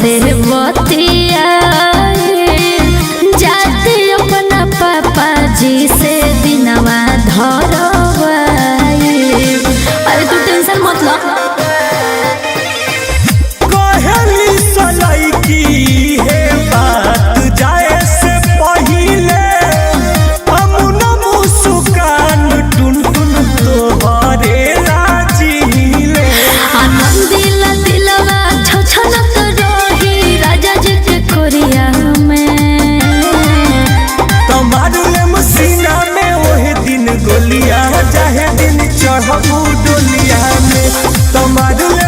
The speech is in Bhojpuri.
से बतिया जाते अपना पापा जी से दिनवा धरवाई। अरे तू टेंशन मत लो। कहली सलाई की है बात जाए से पहिले हम न मुस्कान टुन टुन तोहरे राजीले। आनंदिला दिलवा छछलत रही राजा जी के कोरिया में। तमारुले मसीना में ओहे दिन गोलिया चाहे दिन चढ़बू डोलिया में। तमारुले